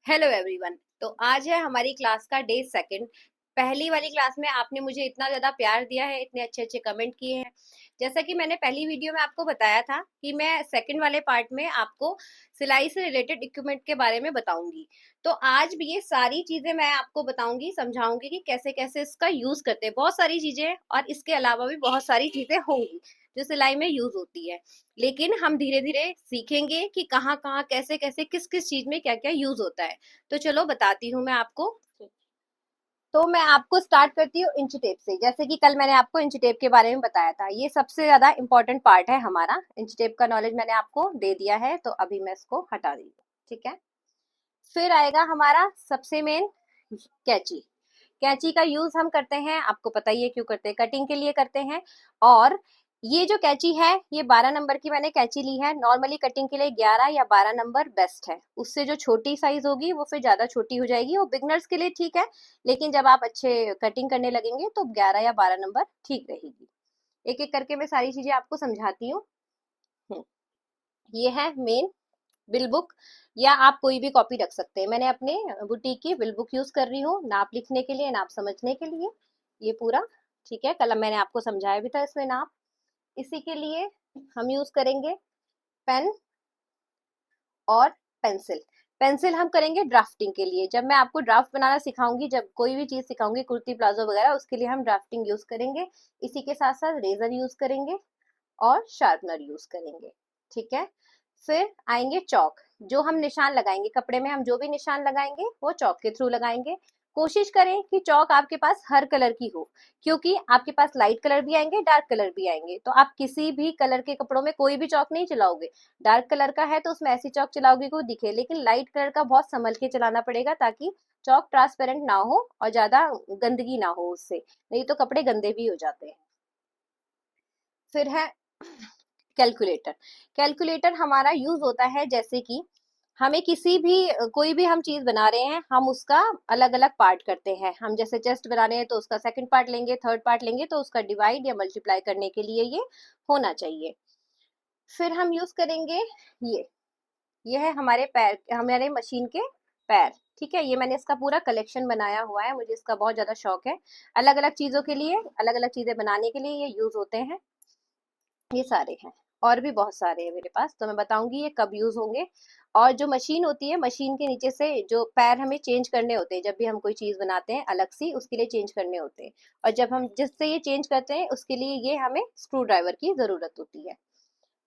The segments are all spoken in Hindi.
Hello everyone. तो आज है हमारी क्लास का डे सेकंड। पहली वाली क्लास में आपने मुझे इतना ज़्यादा प्यार दिया है, इतने अच्छे अच्छे कमेंट किए हैं। जैसा कि मैंने पहली वीडियो में आपको बताया था कि मैं सेकंड वाले पार्ट में आपको सिलाई से रिलेटेड इक्विपमेंट के बारे में बताऊंगी। तो आज भी ये सारी चीज़ें मैं आपको बताऊंगी, समझाऊंगी कि कैसे कैसे इसका यूज़ करते हैं। बहुत सारी चीज़ें और इसके अलावा भी बहुत सारी चीज़ें होंगी जो सिलाई में यूज़ होती है। लेकिन हम धीरे धीरे सीखेंगे कि कहाँ कहाँ कैसे कैसे किस किस चीज़ में क्या क्या यूज़ होता है। तो चलो बताती हूँ मैं आपको। तो मैं आपको स्टार्ट करती हूँ इंच टेप से। जैसे कि कल मैंने आपको इंच टेप के बारे में बताया था, ये सबसे ज्यादा इंपॉर्टेंट पार्ट है हमारा। इंच टेप का नॉलेज मैंने आपको दे दिया है, तो अभी मैं इसको हटा दी हूँ। ठीक है। फिर आएगा हमारा सबसे मेन, कैंची। कैंची का यूज हम करते हैं, आपको पता ही है क्यों करते हैं, कटिंग के लिए करते हैं। और ये जो कैंची है, ये 12 नंबर की मैंने कैंची ली है। नॉर्मली कटिंग के लिए 11 या 12 नंबर बेस्ट है। उससे जो छोटी साइज होगी वो फिर ज्यादा छोटी हो जाएगी, वो बिगनर्स के लिए ठीक है। लेकिन जब आप अच्छे कटिंग करने लगेंगे तो 11 या 12 नंबर ठीक रहेगी। एक एक करके मैं सारी चीजें आपको समझाती हूँ। हम्म, ये है मेन बिल बुक, या आप कोई भी कॉपी रख सकते हैं। मैंने अपने बुटीक की बिल बुक यूज कर रही हूँ, नाप लिखने के लिए, नाप समझने के लिए। ये पूरा ठीक है, कल मैंने आपको समझाया भी था इसमें नाप। इसी के लिए हम यूज करेंगे पेन और पेंसिल। पेंसिल हम करेंगे ड्राफ्टिंग के लिए। जब मैं आपको ड्राफ्ट बनाना सिखाऊंगी, जब कोई भी चीज सिखाऊंगी, कुर्ती प्लाजो वगैरह, उसके लिए हम ड्राफ्टिंग यूज करेंगे। इसी के साथ साथ रेजर यूज करेंगे और शार्पनर यूज करेंगे। ठीक है। फिर आएंगे चौक। जो हम निशान लगाएंगे कपड़े में, हम जो भी निशान लगाएंगे वो चौक के थ्रू लगाएंगे। कोशिश करें कि चौक आपके पास हर कलर की हो, क्योंकि आपके पास लाइट कलर भी आएंगे, डार्क कलर भी आएंगे। तो आप किसी भी कलर के कपड़ों में कोई भी चौक नहीं चलाओगे। डार्क कलर का है तो उसमें ऐसी चौक चलाओगे को दिखे, लेकिन लाइट कलर का बहुत संभल के चलाना पड़ेगा, ताकि चौक ट्रांसपेरेंट ना हो और ज्यादा गंदगी ना हो उससे, नहीं तो कपड़े गंदे भी हो जाते हैं। फिर है कैलकुलेटर। कैलकुलेटर हमारा यूज होता है, जैसे कि हमें किसी भी कोई भी हम चीज बना रहे हैं, हम उसका अलग अलग पार्ट करते हैं। हम जैसे चेस्ट बना रहे हैं तो उसका सेकंड पार्ट लेंगे, थर्ड पार्ट लेंगे, तो उसका डिवाइड या मल्टीप्लाई करने के लिए ये होना चाहिए। फिर हम यूज करेंगे ये ये है हमारे पैर, हमारे मशीन के पैर। ठीक है, ये मैंने इसका पूरा कलेक्शन बनाया हुआ है, मुझे इसका बहुत ज्यादा शौक है। अलग अलग चीजों के लिए, अलग अलग चीजें बनाने के लिए ये यूज होते हैं। ये सारे हैं, और भी बहुत सारे हैं मेरे पास, तो मैं बताऊंगी ये कब यूज होंगे। और जो मशीन होती है, मशीन के नीचे से जो पैर हमें चेंज करने होते हैं, जब भी हम कोई चीज बनाते हैं अलग सी, उसके लिए चेंज करने होते हैं। और जब हम जिससे ये चेंज करते हैं, उसके लिए ये हमें स्क्रू ड्राइवर की जरूरत होती है।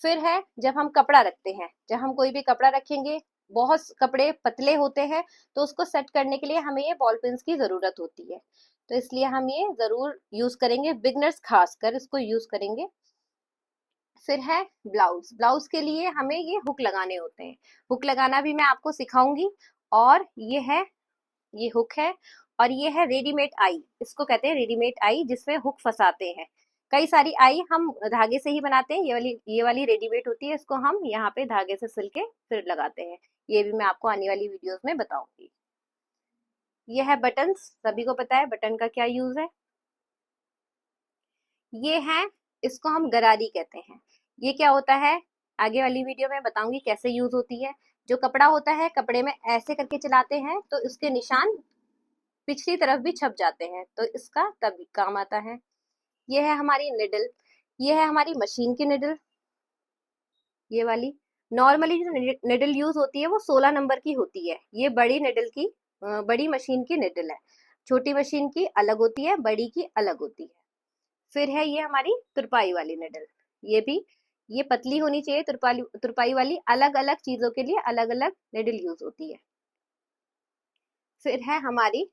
फिर है जब हम कपड़ा रखते हैं, जब हम कोई भी कपड़ा रखेंगे, बहुत कपड़े पतले होते हैं, तो उसको सेट करने के लिए हमें ये बॉल पिन्स की जरूरत होती है। तो इसलिए हम ये जरूर यूज करेंगे, बिगनर्स खासकर इसको यूज करेंगे। फिर है ब्लाउज। ब्लाउज के लिए हमें ये हुक लगाने होते हैं। हुक लगाना भी मैं आपको सिखाऊंगी। और ये है, ये हुक है। और ये है रेडीमेड आई, इसको कहते हैं रेडीमेड आई, जिसमें हुक फंसाते हैं। कई सारी आई हम धागे से ही बनाते हैं, ये वाली रेडीमेड होती है, इसको हम यहाँ पे धागे से सिल के फिर लगाते हैं। ये भी मैं आपको आने वाली वीडियोस में बताऊंगी। ये है बटन्स, सभी को पता है बटन का क्या यूज है। ये है, इसको हम गरारी कहते हैं। ये क्या होता है, आगे वाली वीडियो में बताऊंगी कैसे यूज होती है। जो कपड़ा होता है, कपड़े में ऐसे करके चलाते हैं तो इसके निशान पिछली तरफ भी छप जाते हैं, तो इसका तब काम आता है। ये है हमारी निडल। ये है हमारी मशीन की निडल, ये वाली। नॉर्मली जो निडल यूज होती है वो 16 नंबर की होती है। ये बड़ी निडल की, बड़ी मशीन की निडल है। छोटी मशीन की अलग होती है, बड़ी की अलग होती है। फिर है ये हमारी तुरपाई वाली निडल। ये भी, ये पतली होनी चाहिए तुरपाई तुरपाई वाली। अलग अलग चीजों के लिए अलग अलग निडल यूज होती है। फिर है हमारी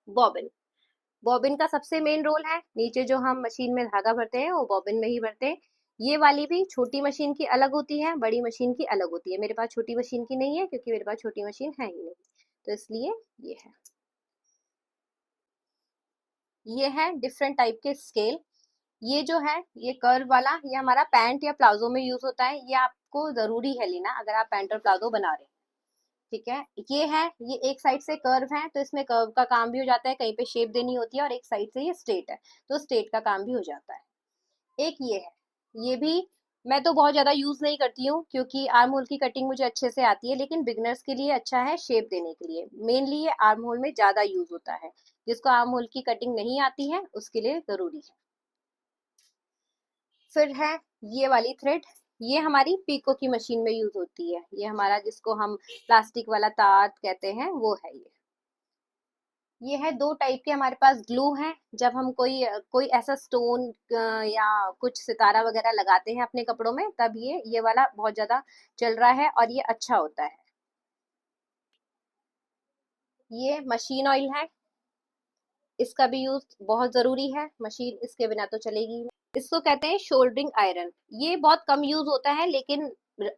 बॉबिन। बॉबिन का सबसे मेन रोल है, नीचे जो हम मशीन में धागा भरते हैं वो बॉबिन में ही भरते हैं। ये वाली भी छोटी मशीन की अलग होती है, बड़ी मशीन की अलग होती है। मेरे पास छोटी मशीन की नहीं है, क्योंकि मेरे पास छोटी मशीन है ही नहीं, तो इसलिए ये है। ये है डिफरेंट टाइप के स्केल। ये जो है, ये कर्व वाला, ये हमारा पैंट या प्लाजो में यूज होता है। ये आपको जरूरी है लेना अगर आप पैंट और प्लाजो बना रहे हैं। ठीक है। ये है, ये एक साइड से कर्व है, तो इसमें कर्व का काम भी हो जाता है, कहीं पे शेप देनी होती है। और एक साइड से ये स्ट्रेट है, तो स्ट्रेट का काम भी हो जाता है। एक ये है, ये भी मैं तो बहुत ज्यादा यूज नहीं करती हूँ क्योंकि आर्म होल की कटिंग मुझे अच्छे से आती है, लेकिन बिगनर्स के लिए अच्छा है शेप देने के लिए। मेनली ये आर्म होल में ज्यादा यूज होता है। जिसको आर्म होल की कटिंग नहीं आती है उसके लिए जरूरी है। फिर है ये वाली थ्रेड। ये हमारी पीको की मशीन में यूज होती है। ये हमारा जिसको हम प्लास्टिक वाला तार कहते हैं वो है ये है दो टाइप के हमारे पास ग्लू हैं। जब हम कोई ऐसा स्टोन या कुछ सितारा वगैरह लगाते हैं अपने कपड़ों में, तब ये वाला बहुत ज्यादा चल रहा है और ये अच्छा होता है। ये मशीन ऑयल है। इसका भी यूज बहुत जरूरी है, मशीन इसके बिना तो चलेगी ही नहीं। इसको कहते हैं शोल्डरिंग आयरन। ये बहुत कम यूज होता है, लेकिन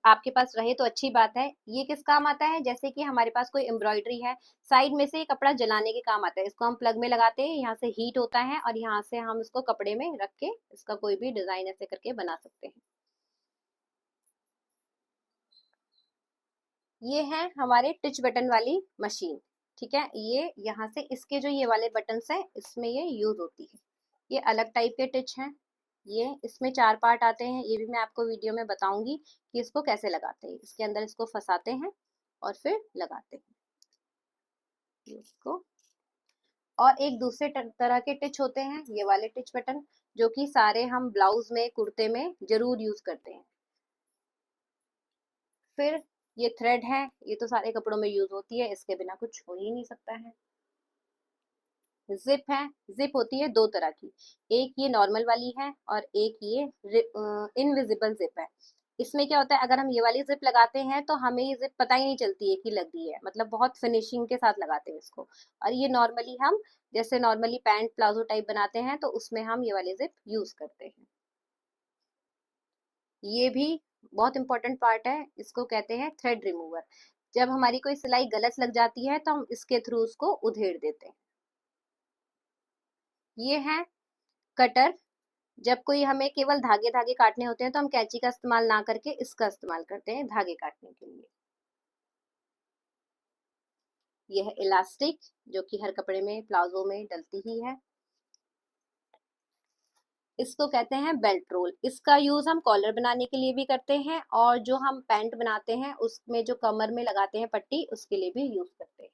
आपके पास रहे तो अच्छी बात है। ये किस काम आता है, जैसे कि हमारे पास कोई एम्ब्रॉयडरी है, साइड में से ये कपड़ा जलाने के काम आता है। इसको हम प्लग में लगाते हैं, यहाँ से हीट होता है और यहाँ से हम इसको कपड़े में रख के इसका कोई भी डिजाइन ऐसे करके बना सकते हैं। ये है हमारे टिच बटन वाली मशीन। ठीक है, ये यहाँ से इसके जो ये वाले बटन्स हैं इसमें ये यूज होती है। ये अलग टाइप के टिच हैं। ये इसमें चार पार्ट आते हैं, ये भी मैं आपको वीडियो में बताऊंगी कि इसको कैसे लगाते हैं। इसके अंदर इसको फंसाते हैं और फिर लगाते हैं इसको। और एक दूसरे तरह के टिच होते हैं, ये वाले टिच बटन, जो कि सारे हम ब्लाउज में कुर्ते में जरूर यूज करते हैं। फिर ये थ्रेड है, ये तो सारे कपड़ों में यूज होती है, इसके बिना कुछ हो ही नहीं सकता है। जिप है। जिप होती है दो तरह की, एक ये नॉर्मल वाली है और एक ये इनविजिबल जिप है। इसमें क्या होता है, अगर हम ये वाली जिप लगाते हैं तो हमें ये जिप पता ही नहीं चलती है कि लग गई है, मतलब बहुत फिनिशिंग के साथ लगाते हैं इसको। और ये नॉर्मली हम जैसे नॉर्मली पैंट प्लाजो टाइप बनाते हैं तो उसमें हम ये वाली जिप यूज करते हैं। ये भी बहुत इंपॉर्टेंट पार्ट है, इसको कहते हैं थ्रेड रिमूवर। जब हमारी कोई सिलाई गलत लग जाती है तो हम इसके थ्रू उसको उधेड़ देते हैं। ये है कटर। जब कोई हमें केवल धागे धागे काटने होते हैं तो हम कैंची का इस्तेमाल ना करके इसका इस्तेमाल करते हैं धागे काटने के लिए। यह है इलास्टिक, जो कि हर कपड़े में प्लाजो में डलती ही है। इसको कहते हैं बेल्ट रोल। इसका यूज हम कॉलर बनाने के लिए भी करते हैं और जो हम पैंट बनाते हैं उसमें जो कमर में लगाते हैं पट्टी, उसके लिए भी यूज करते हैं।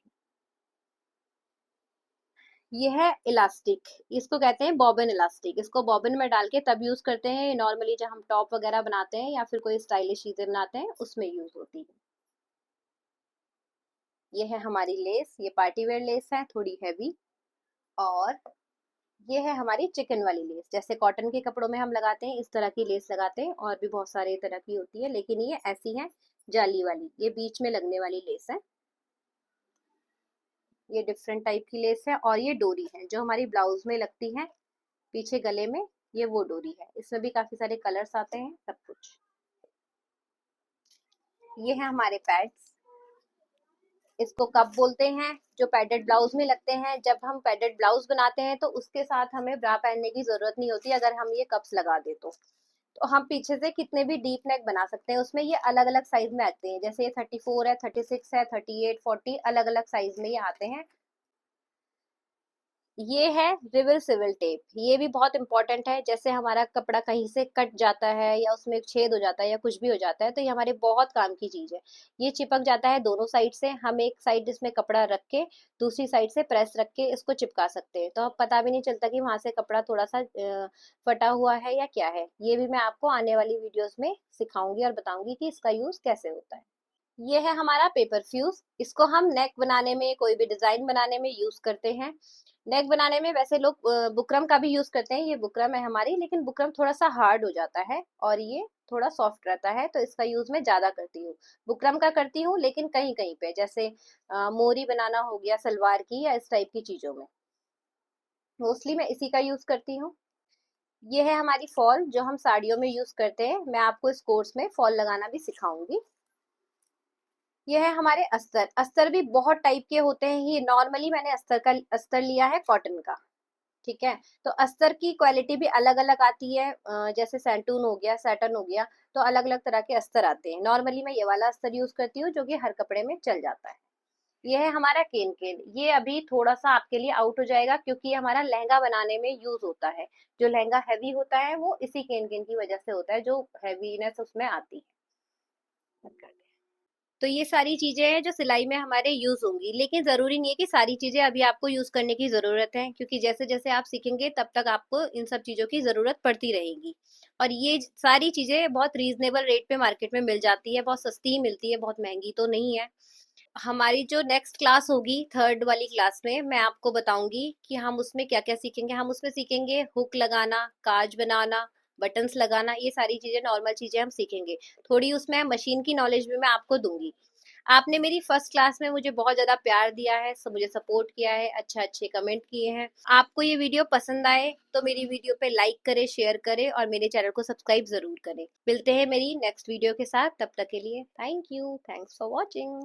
ये है इलास्टिक। इसको कहते हैं बॉबिन इलास्टिक। इसको बॉबिन में डाल के तब यूज करते हैं, नॉर्मली जब हम टॉप वगैरह बनाते हैं या फिर कोई स्टाइलिश चीजें बनाते हैं उसमें यूज होती है। ये है हमारी लेस। ये पार्टी वेयर लेस है, थोड़ी हैवी। और ये है हमारी चिकन वाली लेस। जैसे कॉटन के कपड़ों में हम लगाते हैं इस तरह की लेस लगाते हैं, और भी बहुत सारे तरह की होती है, लेकिन ये ऐसी है जाली वाली, ये बीच में लगने वाली लेस है। ये डिफरेंट टाइप की लेस है। और ये डोरी है जो हमारी ब्लाउज में लगती है पीछे गले में, ये वो डोरी है। इसमें भी काफी सारे कलर्स आते हैं, सब कुछ। ये है हमारे पैड्स। इसको कप बोलते हैं, जो पैडेड ब्लाउज में लगते हैं। जब हम पैडेड ब्लाउज बनाते हैं तो उसके साथ हमें ब्रा पहनने की जरूरत नहीं होती अगर हम ये कप्स लगा दे तो हम पीछे से कितने भी डीप नेक बना सकते हैं उसमें। ये अलग अलग साइज में आते हैं, जैसे ये 34 है, 36 है, 38, 40, अलग अलग साइज में ये आते हैं। ये है रिवर्सिबल टेप। ये भी बहुत इंपॉर्टेंट है। जैसे हमारा कपड़ा कहीं से कट जाता है या उसमें एक छेद हो जाता है या कुछ भी हो जाता है तो ये हमारे बहुत काम की चीज है। ये चिपक जाता है दोनों साइड से। हम एक साइड इसमें कपड़ा रख के दूसरी साइड से प्रेस रख के इसको चिपका सकते हैं, तो अब पता भी नहीं चलता कि वहां से कपड़ा थोड़ा सा फटा हुआ है या क्या है। ये भी मैं आपको आने वाली वीडियोस में सिखाऊंगी और बताऊंगी कि इसका यूज कैसे होता है। ये है हमारा पेपर फ्यूज। इसको हम नेक बनाने में, कोई भी डिजाइन बनाने में यूज करते हैं। नेक बनाने में वैसे लोग बुकरम का भी यूज करते हैं। ये बुकरम है हमारी, लेकिन बुकरम थोड़ा सा हार्ड हो जाता है और ये थोड़ा सॉफ्ट रहता है, तो इसका यूज मैं ज्यादा करती हूँ। बुकरम का करती हूँ लेकिन कहीं कहीं पे, जैसे मोरी बनाना हो गया सलवार की या इस टाइप की चीजों में, मोस्टली मैं इसी का यूज करती हूँ। ये है हमारी फॉल, जो हम साड़ियों में यूज करते हैं। मैं आपको इस कोर्स में फॉल लगाना भी सिखाऊंगी। ये है हमारे अस्तर। अस्तर भी बहुत टाइप के होते हैं। ये नॉर्मली मैंने अस्तर लिया है कॉटन का। ठीक है, तो अस्तर की क्वालिटी भी अलग अलग आती है। जैसे सैंटून हो गया, सैटन हो गया, तो अलग अलग तरह के अस्तर आते हैं। नॉर्मली मैं ये वाला अस्तर यूज करती हूँ जो कि हर कपड़े में चल जाता है। ये है हमारा केन केन। ये अभी थोड़ा सा आपके लिए आउट हो जाएगा क्योंकि ये हमारा लहंगा बनाने में यूज होता है। जो लहंगा हैवी होता है वो इसी केन केन की वजह से होता है, जो हैवीनेस उसमें आती है। तो ये सारी चीजें हैं जो सिलाई में हमारे यूज होंगी, लेकिन जरूरी नहीं है कि सारी चीजें अभी आपको यूज करने की जरूरत है, क्योंकि जैसे जैसे आप सीखेंगे तब तक आपको इन सब चीजों की जरूरत पड़ती रहेगी। और ये सारी चीजें बहुत रीजनेबल रेट पे मार्केट में मिल जाती है, बहुत सस्ती ही मिलती है, बहुत महंगी तो नहीं है। हमारी जो नेक्स्ट क्लास होगी थर्ड वाली क्लास में, मैं आपको बताऊंगी कि हम उसमें क्या क्या सीखेंगे। हम उसमें सीखेंगे हुक लगाना, काज बनाना, बटन्स लगाना, ये सारी चीजें नॉर्मल चीजें हम सीखेंगे। थोड़ी उसमें मशीन की नॉलेज भी मैं आपको दूंगी। आपने मेरी फर्स्ट क्लास में मुझे बहुत ज्यादा प्यार दिया है, मुझे सपोर्ट किया है, अच्छा अच्छे कमेंट किए हैं। आपको ये वीडियो पसंद आए तो मेरी वीडियो पे लाइक करें, शेयर करें और मेरे चैनल को सब्सक्राइब जरूर करें। मिलते हैं मेरी नेक्स्ट वीडियो के साथ, तब तक के लिए thank you, thanks for watching.